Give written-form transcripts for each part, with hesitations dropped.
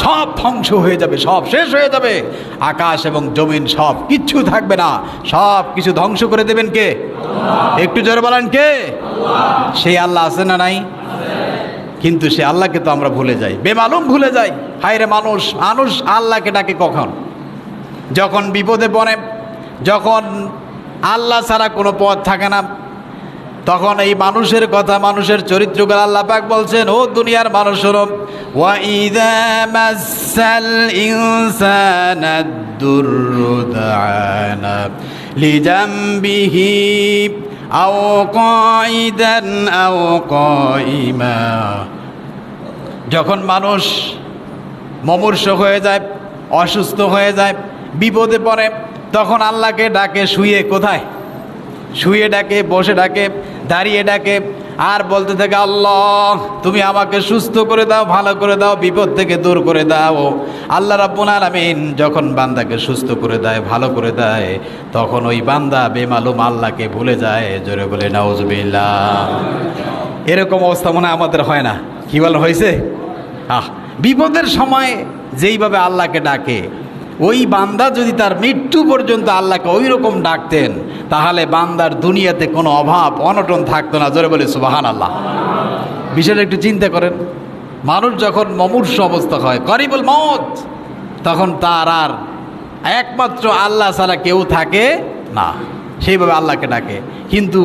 সব ধ্বংস হয়ে যাবে, সব শেষ হয়ে যাবে। আকাশ এবং জমিন সব কিচ্ছু থাকবে না, সব কিছু ধ্বংস করে দেবেন কে? একটু জোরে বলেন কে? সেই আল্লাহ আছে না নাই? কিন্তু সে আল্লাহকে তো আমরা ভুলে যাই, বেমালুম ভুলে যাই। হায় রে মানুষ, মানুষ আল্লাহকে ডাকে কখন? যখন বিপদে পড়ে, যখন আল্লাহ ছাড়া কোনো পথ থাকে না, তখন এই মানুষের কথা, মানুষের চরিত্রগুলো আল্লাহ পাক বলছেন, ও দুনিয়ার মানুষ শোনো, ওয়া ইযা মাসাল ইনসানা দুররু দাআনা লিজামবিহি আও কাইদান আও কাইমা। যখন মানুষ মুমূর্ষ হয়ে যায়, অসুস্থ হয়ে যায়, বিপদে পড়ে, তখন আল্লাহকে ডাকে শুয়ে। কোথায়? শুয়ে ডাকে, বসে ডাকে, দাঁড়িয়ে ডাকে, আর বলতে থাকে, আল্লাহ তুমি আমাকে সুস্থ করে দাও, ভালো করে দাও, বিপদ থেকে দূর করে দাও। আল্লাহ রাব্বুল আলামিন যখন বান্দাকে সুস্থ করে দেয়, ভালো করে দেয়, তখন ওই বান্দা বেমালুম আল্লাহকে ভুলে যায়। জোরে বলে নাউজুবিল্লাহ। এরকম অবস্থা মনে হয় আমাদের হয় না? কি বল হয়েছে? বিপদের সময় যেইভাবে আল্লাহকে ডাকে, ওই বান্দা যদি তার মৃত্যু পর্যন্ত আল্লাহকে ওই রকম ডাকতেন, তাহলে বান্দার দুনিয়াতে কোনো অভাব অনটন থাকতো না। জোরে বলে সুবহানাল্লাহ। বিষয়টা একটু চিন্তা করেন, মানুষ যখন মুমূর্ষ অবস্থা হয়, করিবুল মউত, তখন তার আর একমাত্র আল্লাহ ছাড়া কেউ থাকে না, সেইভাবে আল্লাহকে ডাকে। কিন্তু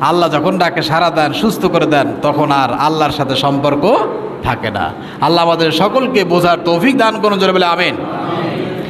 আল্লাহ যখন ডাকে সাড়া দেন, সুস্থ করে দেন, তখন আর আল্লাহর সাথে সম্পর্ক থাকে না। আল্লাহ আমাদের সকলকে বোঝার তৌফিক দান করুন। জোরে বলে আমিন।